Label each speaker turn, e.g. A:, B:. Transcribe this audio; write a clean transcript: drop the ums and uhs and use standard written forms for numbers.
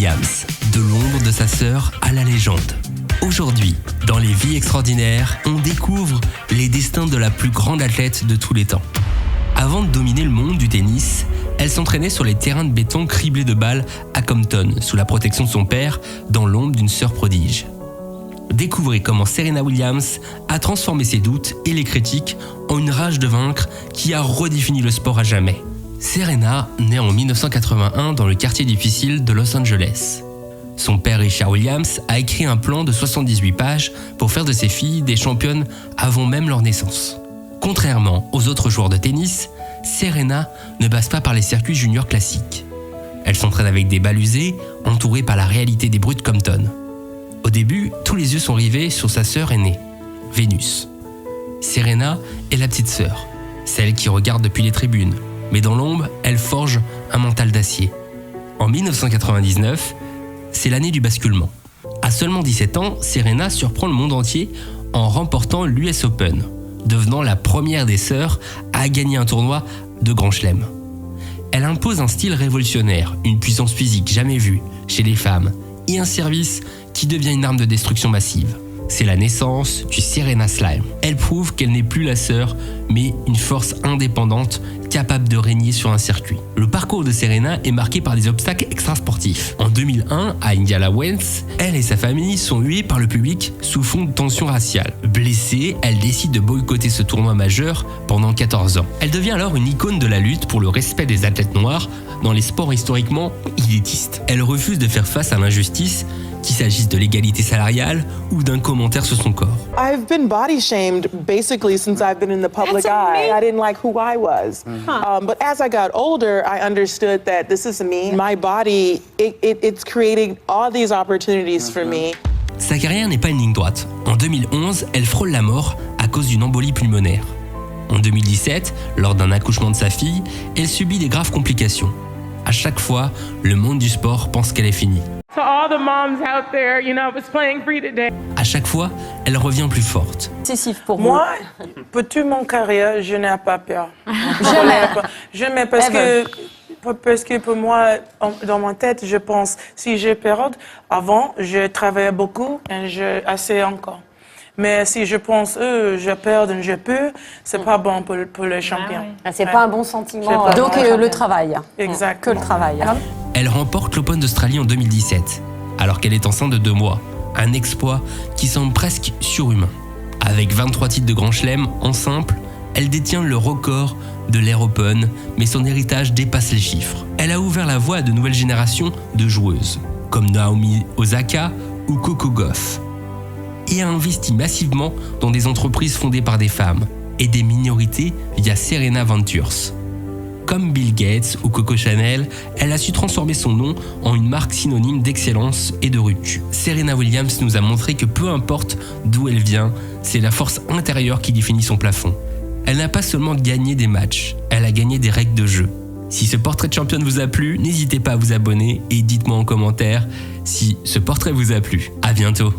A: Williams, de l'ombre de sa sœur à la légende. Aujourd'hui, dans Les Vies extraordinaires, on découvre les destins de la plus grande athlète de tous les temps. Avant de dominer le monde du tennis, elle s'entraînait sur les terrains de béton criblés de balles à Compton, sous la protection de son père, dans l'ombre d'une sœur prodige. Découvrez comment Serena Williams a transformé ses doutes et les critiques en une rage de vaincre qui a redéfini le sport à jamais. Serena naît en 1981 dans le quartier difficile de Los Angeles. Son père Richard Williams a écrit un plan de 78 pages pour faire de ses filles des championnes avant même leur naissance. Contrairement aux autres joueurs de tennis, Serena ne passe pas par les circuits juniors classiques. Elle s'entraîne avec des balles usées, entourée par la réalité des bruits de Compton. Au début, tous les yeux sont rivés sur sa sœur aînée, Vénus. Serena est la petite sœur, celle qui regarde depuis les tribunes, mais dans l'ombre, elle forge un mental d'acier. En 1999, c'est l'année du basculement. À seulement 17 ans, Serena surprend le monde entier en remportant l'US Open, devenant la première des sœurs à gagner un tournoi de Grand Chelem. Elle impose un style révolutionnaire, une puissance physique jamais vue chez les femmes et un service qui devient une arme de destruction massive. C'est la naissance du Serena Slam. Elle prouve qu'elle n'est plus la sœur, mais une force indépendante capable de régner sur un circuit. Le parcours de Serena est marqué par des obstacles extrasportifs. En 2001, à Indiana Wells, elle et sa famille sont huées par le public sous fond de tension raciale. Blessée, elle décide de boycotter ce tournoi majeur pendant 14 ans. Elle devient alors une icône de la lutte pour le respect des athlètes noirs dans les sports historiquement élitistes. Elle refuse de faire face à l'injustice, qu'il s'agisse de l'égalité salariale ou d'un commentaire sur son corps.
B: I've been body shamed basically since I've been in the public eye. I didn't like who I was. But as I got older, I understood that this is me. My body, it's creating all these opportunities for me.
A: Sa carrière n'est pas une ligne droite. En 2011, elle frôle la mort à cause d'une embolie pulmonaire. En 2017, lors d'un accouchement de sa fille, elle subit des graves complications. À chaque fois, le monde du sport pense qu'elle est finie.
B: To all the moms out there, you know, I was playing free today.
A: À chaque fois, elle revient plus forte.
C: Excessif pour
D: moi, pour toute mon carrière, je n'ai pas peur. Jamais. Parce que pour moi, dans ma tête, je pense, si je perds, avant, je travaillais beaucoup et je assez encore. Mais si je pense, je perds, je peux, c'est pas bon pour les champions.
C: C'est pas un bon sentiment. Donc le travail.
D: Exact.
C: Que le travail.
A: Elle remporte l'Open d'Australie en 2017, alors qu'elle est enceinte de 2 mois. Un exploit qui semble presque surhumain. Avec 23 titres de Grand Chelem en simple, elle détient le record de l'Air Open, mais son héritage dépasse les chiffres. Elle a ouvert la voie à de nouvelles générations de joueuses, comme Naomi Osaka ou Coco Gauff, et a investi massivement dans des entreprises fondées par des femmes et des minorités via Serena Ventures. Comme Bill Gates ou Coco Chanel, elle a su transformer son nom en une marque synonyme d'excellence et de rupture. Serena Williams nous a montré que peu importe d'où elle vient, c'est la force intérieure qui définit son plafond. Elle n'a pas seulement gagné des matchs, elle a gagné des règles de jeu. Si ce portrait de championne vous a plu, n'hésitez pas à vous abonner et dites-moi en commentaire si ce portrait vous a plu. À bientôt.